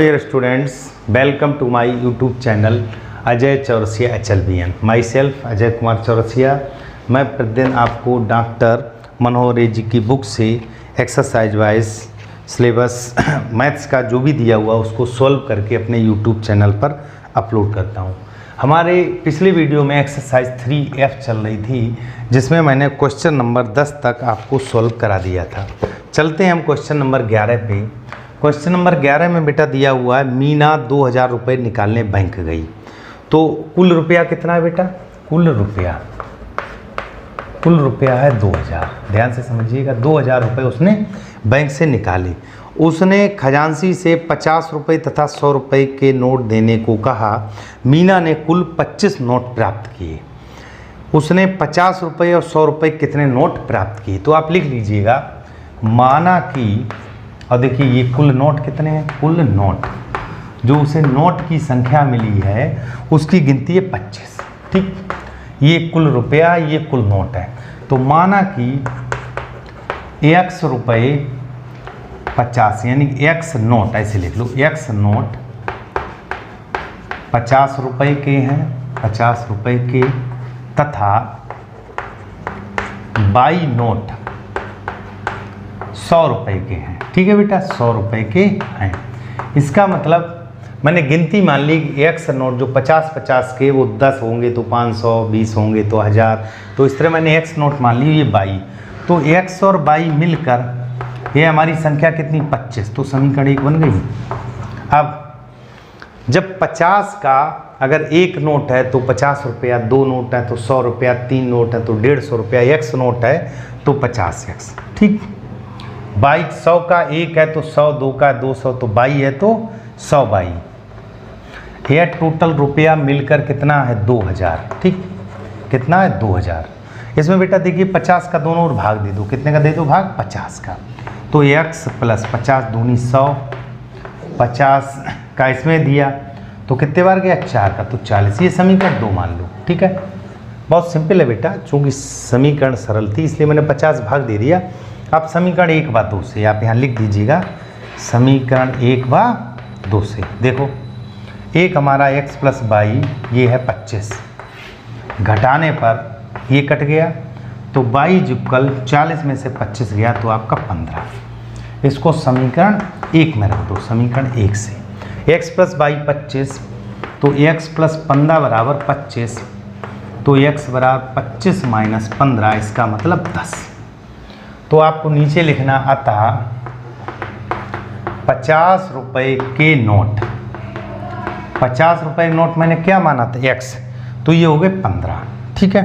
Dear students, welcome to my YouTube channel Ajay Chaurasia HLBN. Myself Ajay Kumar Chaurasia. मैं प्रतिदिन आपको डॉक्टर मनोहर जी की बुक से एक्सरसाइज वाइज सिलेबस मैथ्स का जो भी दिया हुआ उसको सॉल्व करके अपने YouTube चैनल पर अपलोड करता हूँ. हमारे पिछले वीडियो में एक्सरसाइज 3F चल रही थी जिसमें मैंने क्वेश्चन नंबर 10 तक आपको सॉल्व करा दिया था. चलते हैं हम क्वेश्चन नंबर 11 पे. क्वेश्चन नंबर 11 में बेटा दिया हुआ है मीना 2000 रुपये निकालने बैंक गई. तो कुल रुपया कितना है बेटा? कुल रुपया है 2000. ध्यान से समझिएगा, 2000 रुपये उसने बैंक से निकाले. उसने खजांची से 50 रुपये तथा 100 रुपये के नोट देने को कहा. मीना ने कुल 25 नोट प्राप्त किए. उसने 50 रुपये और 100 रुपये कितने नोट प्राप्त किए? तो आप लिख लीजिएगा माना कि, और देखिए ये कुल नोट कितने हैं? कुल नोट जो उसे नोट की संख्या मिली है उसकी गिनती है 25. ठीक, ये कुल रुपया, ये कुल नोट है. तो माना कि x रुपये 50 यानी x नोट, ऐसे लिख लो, x नोट 50 रुपये के हैं, 50 रुपये के, तथा y नोट 100 रुपये के हैं. ठीक है बेटा, 100 रुपये के हैं. इसका मतलब मैंने गिनती मान ली कि x नोट जो 50-50 के वो 10 होंगे तो 500, 20 होंगे तो 1000. तो इस तरह मैंने x नोट मान ली, ये 22. तो x और 22 मिलकर ये हमारी संख्या कितनी? 25. तो समीकरण 1 बन गई. अब जब 50 का अगर एक नोट है तो 50 रुपया, 2 नोट है तो 100 रुपया, 3 नोट है तो 150 रुपया, x नोट है तो 50x. ठीक, 100 का एक है तो 100, 2 का 200 तो 22 है तो 100 22. यह टोटल रुपया मिलकर कितना है? 2000. ठीक, कितना है? 2000. इसमें बेटा देखिए 50 का दोनों ओर भाग दे दो. कितने का दे दो भाग? 50 का. तो x प्लस 50 दूनी 100, 50 का इसमें दिया तो कितने बार गया? 4 का तो 40. ये समीकरण 2 मान लो. ठीक है, बहुत सिंपल है बेटा. चूँकि समीकरण सरल थी इसलिए मैंने 50 भाग दे दिया. अब समीकरण 1 व 2 से आप यहाँ लिख दीजिएगा. समीकरण 1 व 2 से देखो, एक हमारा x प्लस 22 ये है 25, घटाने पर ये कट गया तो 22 जुकल 40 में से 25 गया तो आपका 15. इसको समीकरण 1 में रख दो. समीकरण 1 से x प्लस 22 25, तो x प्लस 15 बराबर 25, तो x बराबर 25 माइनस 15, इसका मतलब 10. तो आपको नीचे लिखना, अतः 50 रुपये के नोट, 50 रुपये नोट मैंने क्या माना था? x, तो ये हो गए 15. ठीक है,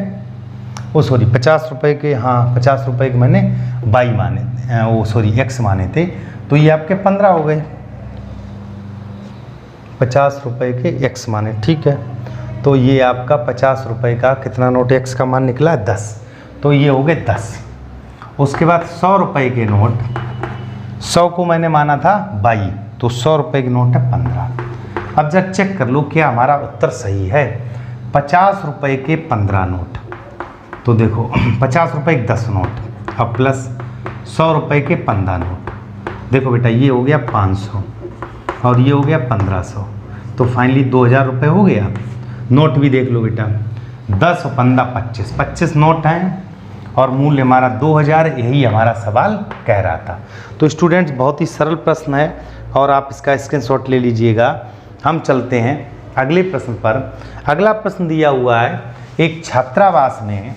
वो सॉरी 50 रुपये के, हाँ 50 रुपये के मैंने y माने, वो सॉरी x माने थे, तो ये आपके 15 हो गए. 50 रुपये के x माने. ठीक है, तो ये आपका 50 रुपये का कितना नोट x का मान निकला? 10. तो ये हो गए 10. उसके बाद 100 रुपये के नोट, 100 को मैंने माना था 22, तो 100 रुपये के नोट है 15. अब जब चेक कर लो क्या हमारा उत्तर सही है. 50 रुपये के 15 नोट, तो देखो 50 रुपये के 10 नोट, अब प्लस 100 रुपये के 15 नोट. देखो बेटा ये हो गया 500 और ये हो गया 1500, तो फाइनली 2000 रुपये हो गया. नोट भी देख लो बेटा, 10 और 15 25, 25 नोट हैं और मूल्य हमारा 2000. यही हमारा सवाल कह रहा था. तो स्टूडेंट्स बहुत ही सरल प्रश्न है और आप इसका स्क्रीनशॉट ले लीजिएगा. हम चलते हैं अगले प्रश्न पर. अगला प्रश्न दिया हुआ है एक छात्रावास में.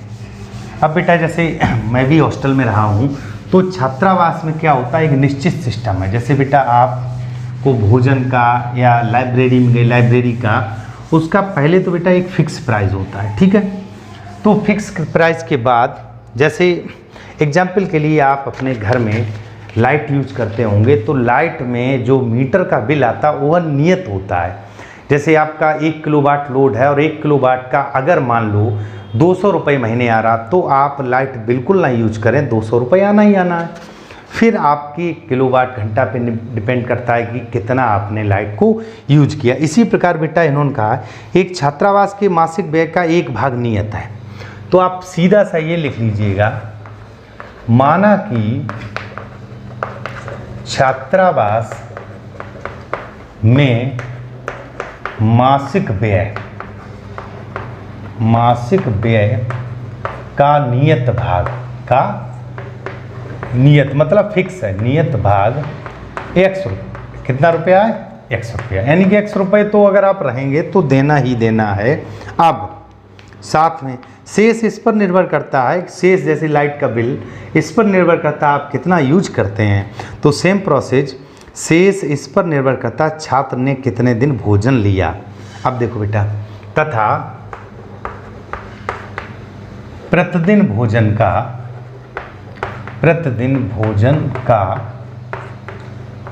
अब बेटा जैसे मैं भी हॉस्टल में रहा हूँ तो छात्रावास में क्या होता है, एक निश्चित सिस्टम है. जैसे बेटा आपको भोजन का या लाइब्रेरी में गए लाइब्रेरी का, उसका पहले तो बेटा एक फिक्स प्राइस होता है. ठीक है, तो फिक्स प्राइस के बाद जैसे एग्जाम्पल के लिए आप अपने घर में लाइट यूज करते होंगे तो लाइट में जो मीटर का बिल आता है वह नियत होता है. जैसे आपका 1 किलोवाट लोड है और 1 किलोवाट का अगर मान लो 200 रुपये महीने आ रहा, तो आप लाइट बिल्कुल ना यूज करें, 200 रुपये आना ही आना है. फिर आपकी किलोवाट घंटा पे डिपेंड करता है कि कितना आपने लाइट को यूज किया. इसी प्रकार बेटा इन्होंने कहा एक छात्रावास के मासिक व्यय का 1 भाग नियत है. तो आप सीधा सा ये लिख लीजिएगा, माना कि छात्रावास में मासिक व्यय का नियत भाग का नियत मतलब फिक्स है, नियत भाग x रुपये। कितना रुपया है? x रुपया, यानी कि x रुपये तो अगर आप रहेंगे तो देना ही देना है। अब साथ में शेष इस पर निर्भर करता है, शेष जैसे लाइट का बिल इस पर निर्भर करता है आप कितना यूज करते हैं। तो सेम प्रोसेस, शेष इस पर निर्भर करता है छात्र ने कितने दिन भोजन लिया। अब देखो बेटा, तथा प्रतिदिन भोजन का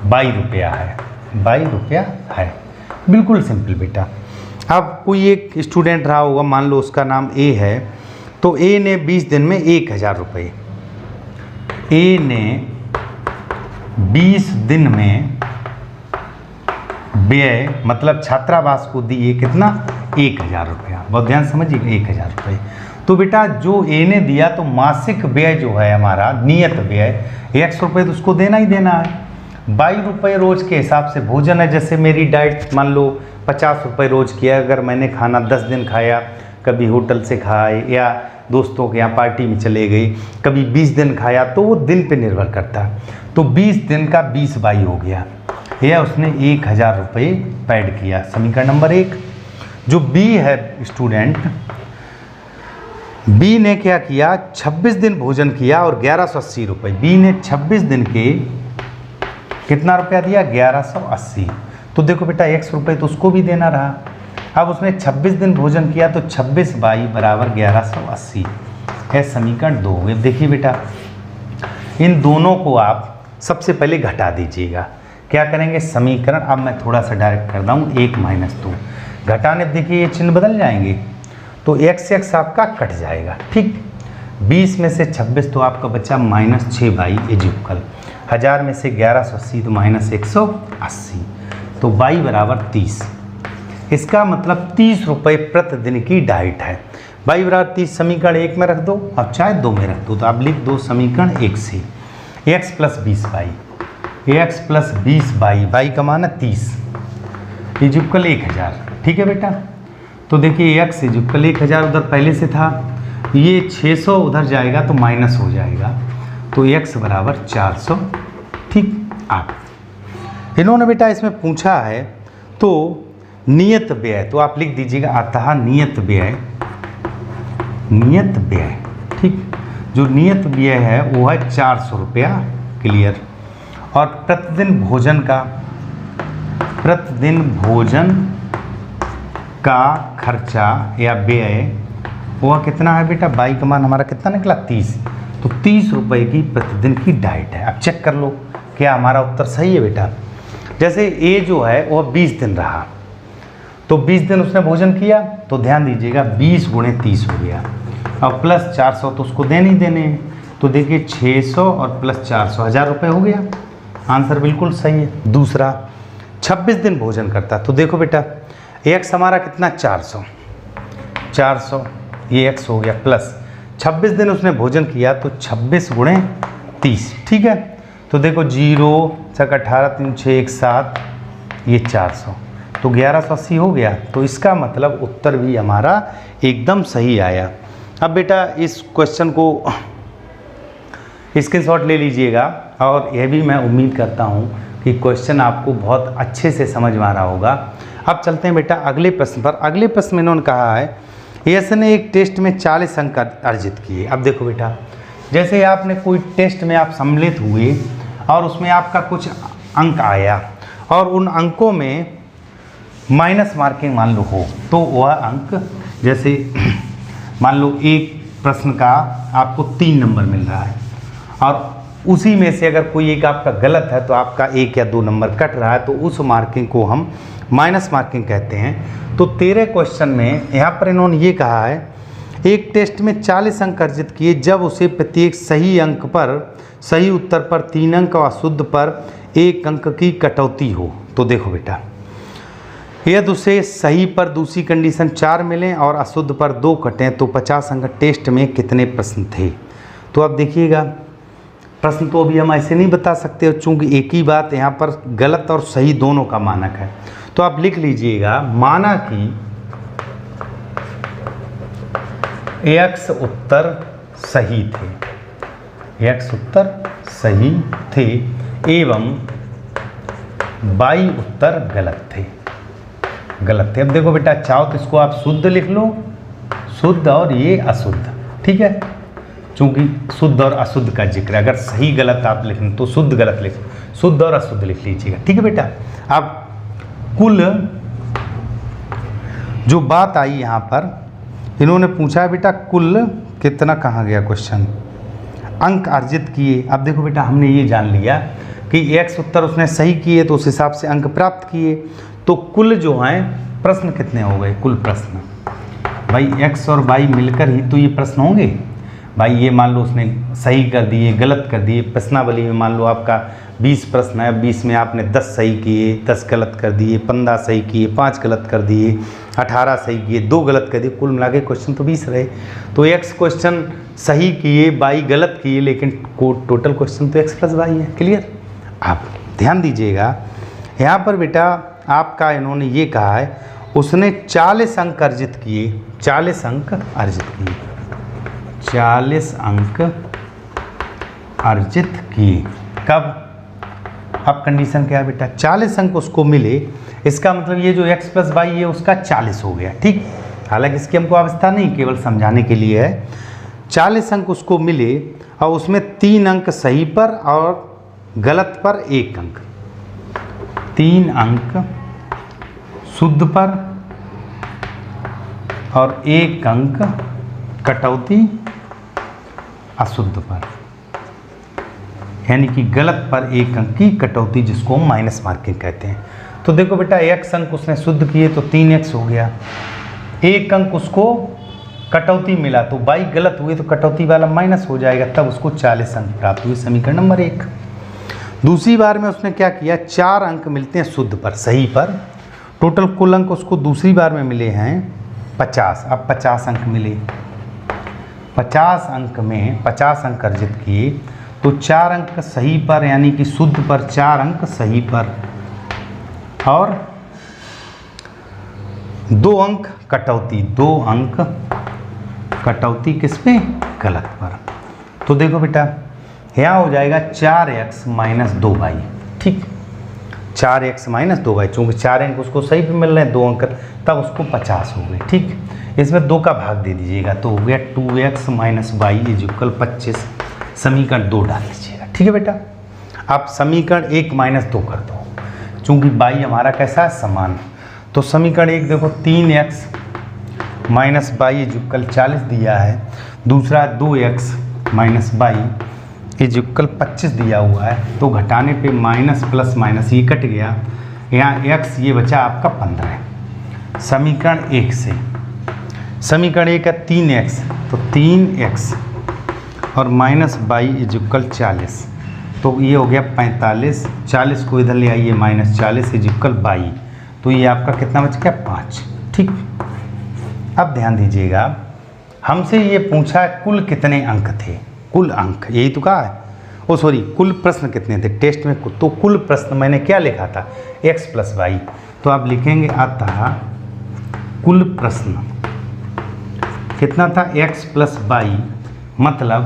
22 रुपया है, 22 रुपया है। बिल्कुल सिंपल बेटा। अब कोई एक स्टूडेंट रहा होगा, मान लो उसका नाम ए है, तो ए ने 20 दिन में 1000 रुपये, ए ने 20 दिन में व्यय मतलब छात्रावास को दिए कितना? 1000 रुपया। बहुत ध्यान समझिए, 1000 रुपये। तो बेटा जो ए ने दिया तो मासिक व्यय जो है हमारा नियत व्यय 100 रुपये तो उसको देना ही देना है। 22 रुपये रोज के हिसाब से भोजन है। जैसे मेरी डाइट मान लो 50 रुपये रोज किया, अगर मैंने खाना 10 दिन खाया, कभी होटल से खाए या दोस्तों के यहाँ पार्टी में चले गई, कभी 20 दिन खाया, तो वो दिन पे निर्भर करता है। तो 20 दिन का 20 22 हो गया, यह उसने 1000 रुपये पैड किया। समीकरण नंबर 1। जो बी है स्टूडेंट, बी ने क्या किया? 26 दिन भोजन किया और 1180 रुपये। बी ने 26 दिन के कितना रुपया दिया? 1180। तो देखो बेटा 100 रुपये तो उसको भी देना रहा। अब उसने 26 दिन भोजन किया तो 26 22 बराबर 1180 है। समीकरण 2 हुए। देखिए बेटा, इन दोनों को आप सबसे पहले घटा दीजिएगा। क्या करेंगे? समीकरण, अब मैं थोड़ा सा डायरेक्ट कर दूँ, 1 - 2 घटाने, देखिए ये चिन्ह बदल जाएंगे तो x आपका कट जाएगा। ठीक, 20 में से 26 तो आपका बचा -6 बाई इक्वल 1000 में से 1180 तो -180, तो y बराबर 30। इसका मतलब 30 रुपये प्रतिदिन की डाइट है। y बराबर 30 समीकरण 1 में रख दो, अब चाहे 2 में रख दो, तो आप लिख दो समीकरण 1 से x + 20 बाई, x + 20 बाई का मान है 30 इक्वल 1000। ठीक है बेटा, तो देखिए x इक्वल 1000 उधर पहले से था, ये 600 उधर जाएगा तो माइनस हो जाएगा, तो x बराबर 400। ठीक, आप इन्होंने बेटा इसमें पूछा है तो नियत व्यय, तो आप लिख दीजिएगा अतः नियत व्यय। ठीक, जो नियत व्यय है वो है 400 रुपया। क्लियर। और प्रतिदिन भोजन का खर्चा या व्यय वह कितना है बेटा? बाई का मान हमारा कितना निकला? 30। तो 30 रुपये की प्रतिदिन की डाइट है। अब चेक कर लो क्या हमारा उत्तर सही है बेटा। जैसे ए जो है वह 20 दिन रहा, तो 20 दिन उसने भोजन किया, तो ध्यान दीजिएगा 20 × 30 हो गया, अब प्लस 400 तो उसको देने ही देने हैं, तो देखिए 600 और प्लस 400 1000 रुपये हो गया। आंसर बिल्कुल सही है। दूसरा, 26 दिन भोजन करता, तो देखो बेटा x हमारा कितना? 400, ये x हो गया, प्लस 26 दिन उसने भोजन किया तो 26 × 30। ठीक है, तो देखो 0 × 18 3 6 1 7, ये 400, तो 1180 हो गया। तो इसका मतलब उत्तर भी हमारा एकदम सही आया। अब बेटा इस क्वेश्चन को स्क्रीनशॉट ले लीजिएगा, और यह भी मैं उम्मीद करता हूँ कि क्वेश्चन आपको बहुत अच्छे से समझ में आ रहा होगा। अब चलते हैं बेटा अगले प्रश्न पर। अगले प्रश्न में इन्होंने कहा है यश ने एक टेस्ट में 40 अंक अर्जित किए। अब देखो बेटा, जैसे आपने कोई टेस्ट में आप सम्मिलित हुए और उसमें आपका कुछ अंक आया और उन अंकों में माइनस मार्किंग मान लो हो, तो वह अंक जैसे मान लो एक प्रश्न का आपको 3 नंबर मिल रहा है और उसी में से अगर कोई एक आपका गलत है तो आपका 1 या 2 नंबर कट रहा है, तो उस मार्किंग को हम माइनस मार्किंग कहते हैं। तो 13 क्वेश्चन में यहाँ पर इन्होंने ये कहा है एक टेस्ट में 40 अंक अर्जित किए जब उसे प्रत्येक सही अंक पर, सही उत्तर पर 3 अंक और अशुद्ध पर 1 अंक की कटौती हो। तो देखो बेटा, यदि उसे सही पर दूसरी कंडीशन 4 मिलें और अशुद्ध पर 2 कटें तो 50 अंक टेस्ट में कितने प्रश्न थे। तो अब देखिएगा, प्रश्न तो अभी हम ऐसे नहीं बता सकते, चूंकि एक ही बात यहाँ पर गलत और सही दोनों का मानक है। तो आप लिख लीजिएगा, माना कि x उत्तर सही थे, x उत्तर सही थे एवं y उत्तर गलत थे, गलत थे। अब देखो बेटा, चाहो तो इसको आप शुद्ध लिख लो, शुद्ध और ये अशुद्ध, ठीक है, चूंकि शुद्ध और अशुद्ध का जिक्र है। अगर सही गलत आप लिखें तो शुद्ध गलत लिख, शुद्ध और अशुद्ध लिख लीजिएगा, ठीक है बेटा। अब कुल जो बात आई यहाँ पर, इन्होंने पूछा है बेटा कुल कितना, कहाँ गया क्वेश्चन, अंक अर्जित किए। अब देखो बेटा, हमने ये जान लिया कि x उत्तर उसने सही किए तो उस हिसाब से अंक प्राप्त किए। तो कुल जो हैं प्रश्न कितने हो गए, कुल प्रश्न भाई x और y मिलकर ही तो ये प्रश्न होंगे भाई। ये मान लो उसने सही कर दिए, गलत कर दिए, प्रश्नावली में मान लो आपका 20 प्रश्न है, 20 में आपने 10 सही किए, 10 गलत कर दिए, 15 सही किए, 5 गलत कर दिए, 18 सही किए, 2 गलत कर दिए, कुल मिला के क्वेश्चन तो 20 रहे। तो x क्वेश्चन सही किए, y गलत किए, लेकिन टोटल क्वेश्चन तो x + y है। क्लियर? आप ध्यान दीजिएगा, यहाँ पर बेटा आपका इन्होंने ये कहा है उसने 40 अंक अर्जित किए, 40 अंक अर्जित किए, 40 अंक अर्जित किए। कब? अब कंडीशन क्या है बेटा, 40 अंक उसको मिले, इसका मतलब ये जो x + y है उसका 40 हो गया, ठीक। हालांकि इसकी हमको आवश्यकता नहीं, केवल समझाने के लिए है। 40 अंक उसको मिले और उसमें 3 अंक सही पर और गलत पर 1 अंक, 3 अंक शुद्ध पर और 1 अंक कटौती अशुद्ध पर, यानी कि गलत पर 1 अंक की कटौती, जिसको हम माइनस मार्किंग कहते हैं। तो देखो बेटा, x अंक उसने शुद्ध किए तो 3x हो गया, 1 अंक उसको कटौती मिला तो y गलत हुए तो कटौती वाला माइनस हो जाएगा, तब उसको 40 अंक प्राप्त हुए, समीकरण नंबर 1। दूसरी बार में उसने क्या किया, 4 अंक मिलते हैं शुद्ध पर, सही पर, टोटल कुल अंक उसको दूसरी बार में मिले हैं 50। अब 50 अंक मिले, 50 अंक में 50 अंक अर्जित किए तो 4 अंक सही पर, यानी कि शुद्ध पर 4 अंक सही पर और 2 अंक कटौती, 2 अंक कटौती किस पे, गलत पर। तो देखो बेटा, यहाँ हो जाएगा 4x - 2y, ठीक, 4x - 2y, चूँकि 4 अंक उसको सही पे मिल रहे हैं, 2 अंक, तब उसको 50 हो गए, ठीक। इसमें 2 का भाग दे दीजिएगा तो हो गया 2x - y = 25, समीकरण 2 डाल दीजिएगा, ठीक है बेटा। आप समीकरण 1 - 2 कर दो, चूँकि y हमारा कैसा है, समान। तो समीकरण 1 देखो, 3x - y = 40 दिया है, दूसरा 2x - y = 25 दिया हुआ है, तो घटाने पे माइनस प्लस माइनस ये कट गया, यहाँ x ये बचा आपका 15। समीकरण 1 से समीकरण 1 है 3x, तो 3x और माइनस y = 40, तो ये हो गया 45, 40 को इधर ले आइए, -40 = 22, तो ये आपका कितना बच गया, 5, ठीक। अब ध्यान दीजिएगा, हमसे ये पूछा कुल कितने अंक थे, कुल अंक, यही तो कहा है, ओ सॉरी, कुल प्रश्न कितने थे टेस्ट में। तो कुल प्रश्न मैंने क्या लिखा था, x + y, तो आप लिखेंगे अतः कुल प्रश्न कितना था, x + y मतलब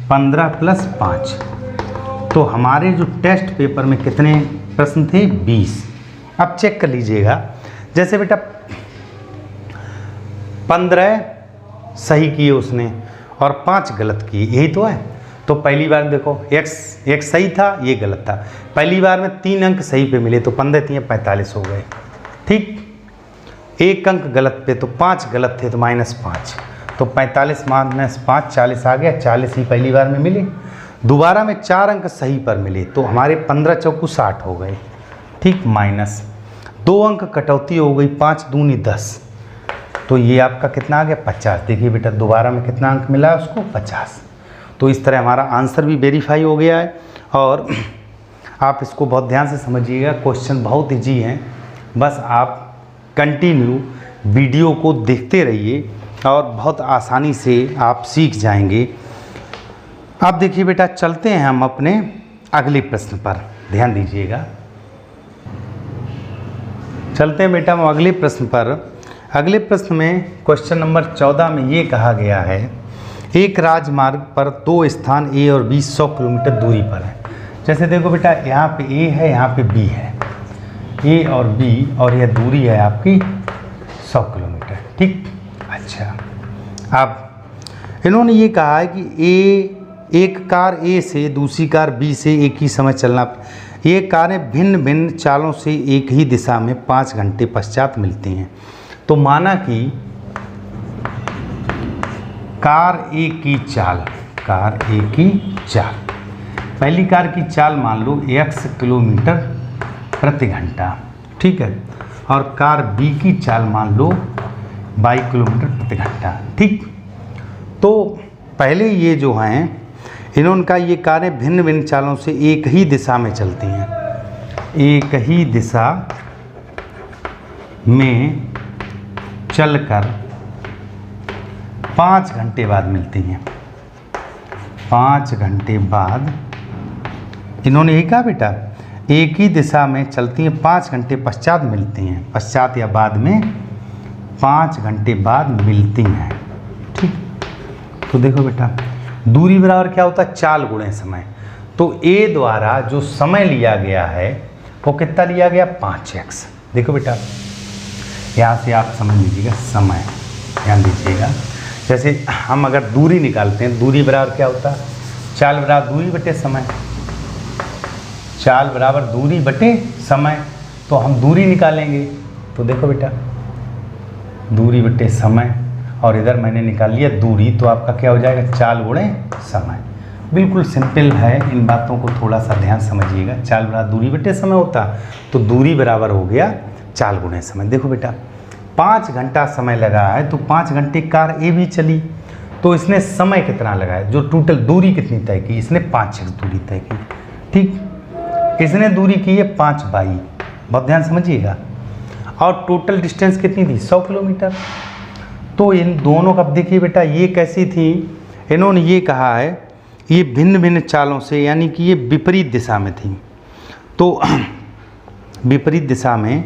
15 + 5। तो हमारे जो टेस्ट पेपर में कितने प्रश्न थे, 20। अब चेक कर लीजिएगा, जैसे बेटा 15 सही किए उसने और 5 गलत किए, यही तो है। तो पहली बार देखो x सही था, ये गलत था, पहली बार में 3 अंक सही पे मिले तो 15 × 3 = 45 हो गए, ठीक। 1 अंक गलत पे तो 5 गलत थे तो -5, तो 45 - 5 40 आ गया, 40 ही पहली बार में मिले। दोबारा में 4 अंक सही पर मिले तो हमारे 15 × 4 = 60 हो गए, ठीक, माइनस 2 अंक कटौती हो गई, 5 × 2 = 10, तो ये आपका कितना आ गया, 50। देखिए बेटा, दोबारा में कितना अंक मिला उसको, 50। तो इस तरह हमारा आंसर भी वेरीफाई हो गया है। और आप इसको बहुत ध्यान से समझिएगा, क्वेश्चन बहुत ईजी हैं, बस आप कंटिन्यू वीडियो को देखते रहिए और बहुत आसानी से आप सीख जाएंगे। अब देखिए बेटा, चलते हैं हम अपने अगले प्रश्न पर, ध्यान दीजिएगा। चलते हैं बेटा हम अगले प्रश्न पर। अगले प्रश्न में क्वेश्चन नंबर 14 में ये कहा गया है, एक राजमार्ग पर दो स्थान ए और बी 100 किलोमीटर दूरी पर है। जैसे देखो बेटा, यहाँ पे ए है, यहाँ पे बी है, ए और बी, और यह दूरी है आपकी 100 किलोमीटर, ठीक। अच्छा, अब इन्होंने ये कहा है कि एक कार ए से दूसरी कार बी से एक ही समय चलना, ये कारें भिन्न भिन्न चालों से एक ही दिशा में 5 घंटे पश्चात मिलती हैं। तो माना कि कार ए की चाल, पहली कार की चाल मान लो x किलोमीटर प्रति घंटा, ठीक है, और कार बी की चाल मान लो y किलोमीटर प्रति घंटा, ठीक। तो पहले ये जो हैं, इन्होंने कहा ये कारें भिन्न भिन्न चालों से एक ही दिशा में चलती हैं, एक ही दिशा में चलकर 5 घंटे बाद मिलती हैं। 5 घंटे बाद इन्होंने यही कहा बेटा, एक ही दिशा में चलती हैं, 5 घंटे पश्चात मिलती हैं, पश्चात या बाद में 5 घंटे बाद मिलती हैं, ठीक। तो देखो बेटा, दूरी बराबर क्या होता है, चाल गुणे समय। तो ए द्वारा जो समय लिया गया है वो कितना लिया गया, 5x। देखो बेटा, यहाँ से आप समझ लीजिएगा समय, ध्यान दीजिएगा। जैसे हम अगर दूरी निकालते हैं, दूरी बराबर क्या होता है, चाल बराबर दूरी बटे समय, चाल बराबर दूरी बटे समय। तो हम दूरी निकालेंगे, तो देखो बेटा, दूरी बटे समय, और इधर मैंने निकाल लिया दूरी, तो आपका क्या हो जाएगा, चाल गुणे समय। बिल्कुल सिंपल है, इन बातों को थोड़ा सा ध्यान समझिएगा। चाल बराबर दूरी बटे समय होता, तो दूरी बराबर हो गया चाल गुणे समय। देखो बेटा, 5 घंटा समय लगा है, तो 5 घंटे कार ए भी चली, तो इसने समय कितना लगाया, जो टोटल दूरी कितनी तय की, इसने 5x दूरी तय की, ठीक। इसने दूरी की है 5 बाई, बहुत ध्यान समझिएगा, और टोटल डिस्टेंस कितनी थी, 100 किलोमीटर। तो इन दोनों का देखिए बेटा, ये कैसी थी, इन्होंने ये कहा है ये भिन्न भिन्न चालों से, यानी कि ये विपरीत दिशा में थी। तो विपरीत दिशा में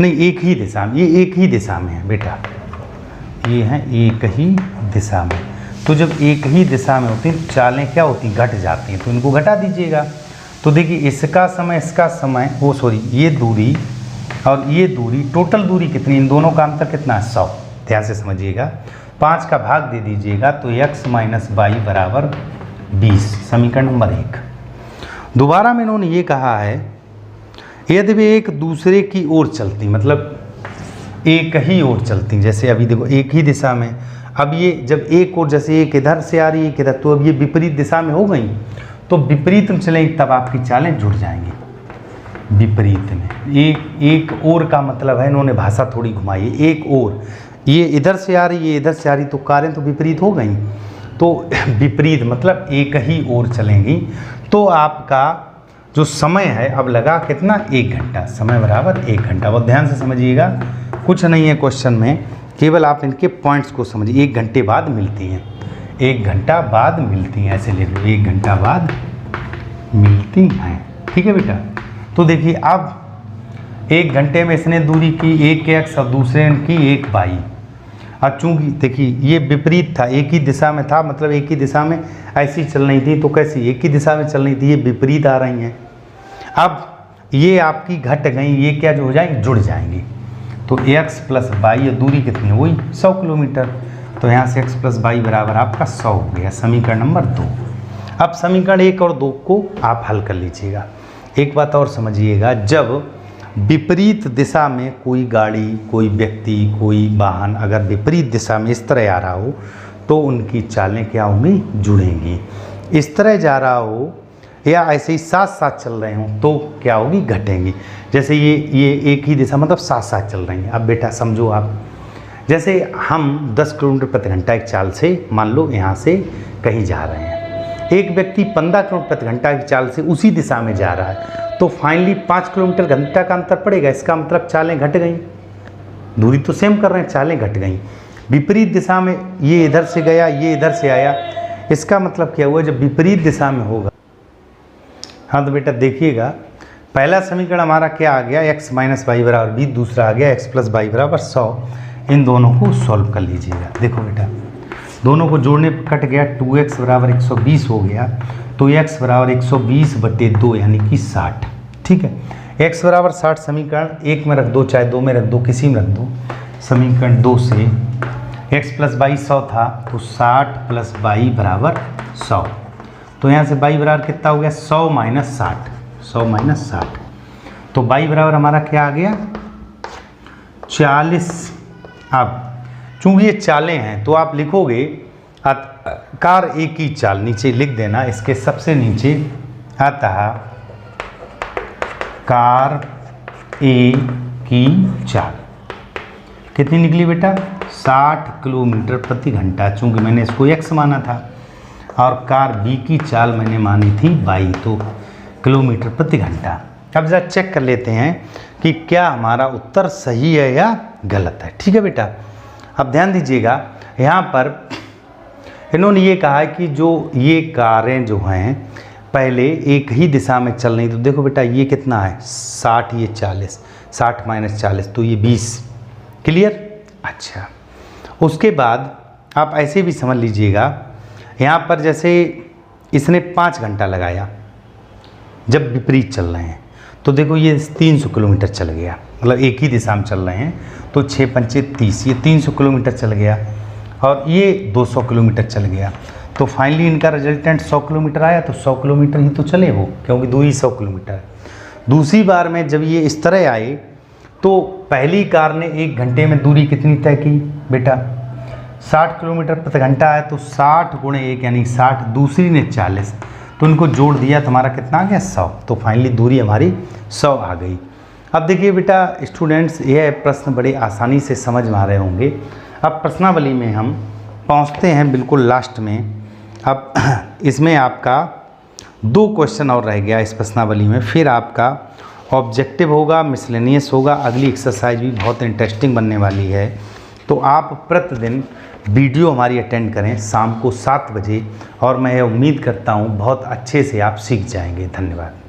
नहीं, एक ही दिशा में, ये एक ही दिशा में है बेटा, ये है एक ही दिशा में। तो जब एक ही दिशा में होती हैं, चालें क्या होती, घट जाती हैं, तो इनको घटा दीजिएगा। तो देखिए, इसका समय, वो सॉरी, ये दूरी और ये दूरी, टोटल दूरी कितनी, इन दोनों का अंतर कितना है, 100। ध्यान से समझिएगा, 5 का भाग दे दीजिएगा, तो x माइनस y बराबर 20, समीकरण नंबर 1। दोबारा में इन्होंने ये कहा है, यदि वे एक दूसरे की ओर चलती, मतलब एक ही ओर चलती, जैसे अभी देखो एक ही दिशा में, अब ये जब एक ओर, जैसे एक इधर से आ रही है, एक इधर, तो अब ये विपरीत दिशा में हो गई, तो विपरीत में चलेंगे तब आपकी चालें जुड़ जाएंगी। विपरीत में एक ओर का मतलब है, इन्होंने भाषा थोड़ी घुमाई, एक ओर, ये इधर से आ रही, ये इधर से आ रही, तो कारें तो विपरीत हो गई, तो विपरीत मतलब एक ही ओर चलेंगी। तो आपका जो समय है अब लगा कितना, 1 घंटा, समय बराबर 1 घंटा। बहुत ध्यान से समझिएगा, कुछ नहीं है क्वेश्चन में, केवल आप इनके पॉइंट्स को समझिए। 1 घंटे बाद मिलती हैं, 1 घंटा बाद मिलती हैं, ऐसे ले लो, 1 घंटा बाद मिलती हैं, ठीक है बेटा। तो देखिए, अब 1 घंटे में इसने दूरी की 1x और दूसरे ने की 1 बाई। अब चूँकि देखिए ये विपरीत था, एक ही दिशा में था, मतलब एक ही दिशा में ऐसी चल रही थी, तो कैसी, एक ही दिशा में चल रही थी, ये विपरीत आ रही हैं। अब ये आपकी घट गई, ये क्या जो हो जाएंगी, जुड़ जाएंगी। तो x प्लस बाई, दूरी कितनी है, वही 100 किलोमीटर। तो यहाँ से x प्लस बाई बराबर आपका 100 हो गया, समीकरण नंबर 2। अब समीकरण 1 और 2 को आप हल कर लीजिएगा। एक बात और समझिएगा, जब विपरीत दिशा में कोई गाड़ी, कोई व्यक्ति, कोई वाहन अगर विपरीत दिशा में इस तरह आ रहा हो, तो उनकी चालें क्या होंगी, जुड़ेंगी। इस तरह जा रहा हो या ऐसे ही साथ साथ चल रहे हों, तो क्या होगी, घटेंगी। जैसे ये एक ही दिशा, मतलब साथ साथ चल रही हैं। अब बेटा समझो आप, जैसे हम 10 किलोमीटर प्रति घंटा एक चाल से, मान लो यहाँ से कहीं जा रहे हैं, एक व्यक्ति 15 किलोमीटर प्रति घंटा की चाल से उसी दिशा में जा रहा है, तो फाइनली 5 किलोमीटर घंटा का अंतर पड़ेगा। इसका मतलब चालें घट गई, दूरी तो सेम कर रहे हैं, चालें घट गई। विपरीत दिशा में ये इधर से गया, ये इधर से आया, इसका मतलब क्या हुआ, जब विपरीत दिशा में होगा। हाँ तो बेटा देखिएगा, पहला समीकरण हमारा क्या आ गया, x माइनस वाई बराबर 20, दूसरा आ गया x प्लस वाई बराबर 100। इन दोनों को सॉल्व कर लीजिएगा। देखो बेटा, दोनों को जोड़ने पर कट गया, 2x बराबर 120 हो गया, तो x बराबर 120/2 यानी कि 60। ठीक है, x बराबर 60 समीकरण 1 में रख दो, चाहे 2 में रख दो, किसी में रख दो। समीकरण 2 से x प्लस वाई 100 था, तो 60 प्लस वाई बराबर 100। तो यहाँ से y बराबर कितना हो गया, 100 माइनस 60, 100 माइनस 60। तो y बराबर हमारा क्या आ गया, 40। अब चूँकि ये चालें हैं तो आप लिखोगे कार ए की चाल, नीचे लिख देना इसके सबसे नीचे, अतः कार ए की चाल कितनी निकली बेटा, 60 किलोमीटर प्रति घंटा। चूँकि मैंने इसको x माना था और कार बी की चाल मैंने मानी थी y, तो किलोमीटर प्रति घंटा। अब जरा चेक कर लेते हैं कि क्या हमारा उत्तर सही है या गलत है। ठीक है बेटा, अब ध्यान दीजिएगा, यहाँ पर इन्होंने ये कहा है कि जो ये कारें जो हैं पहले एक ही दिशा में चल रही। तो देखो बेटा ये कितना है, 60, ये 40, 60 माइनस 40 तो ये 20। क्लियर। अच्छा, उसके बाद आप ऐसे भी समझ लीजिएगा, यहाँ पर जैसे इसने 5 घंटा लगाया जब विपरीत चल रहे हैं, तो देखो ये 300 किलोमीटर चल गया, मतलब एक ही दिशा में चल रहे हैं, तो 6 पंचे 30, ये 300 किलोमीटर चल गया और ये 200 किलोमीटर चल गया। तो फाइनली इनका रिजल्टेंट 100 किलोमीटर आया, तो 100 किलोमीटर ही तो चले वो, क्योंकि दूरी 100 किलोमीटर है। दूसरी बार में जब ये इस तरह आए, तो पहली कार ने 1 घंटे में दूरी कितनी तय की बेटा, 60 किलोमीटर प्रति घंटा है, तो 60 गुणे 1 यानी 60, दूसरी ने 40, तो उनको जोड़ दिया तो हमारा कितना आ गया, 100। तो फाइनली दूरी हमारी 100 आ गई। अब देखिए बेटा स्टूडेंट्स, यह प्रश्न बड़े आसानी से समझ में आ रहे होंगे। अब प्रश्नावली में हम पहुंचते हैं बिल्कुल लास्ट में। अब इसमें आपका 2 क्वेश्चन और रह गया इस प्रश्नावली में, फिर आपका ऑब्जेक्टिव होगा, मिसलेनियस होगा। अगली एक्सरसाइज भी बहुत इंटरेस्टिंग बनने वाली है, तो आप प्रतिदिन वीडियो हमारी अटेंड करें शाम को 7 बजे, और मैं उम्मीद करता हूँ बहुत अच्छे से आप सीख जाएंगे। धन्यवाद।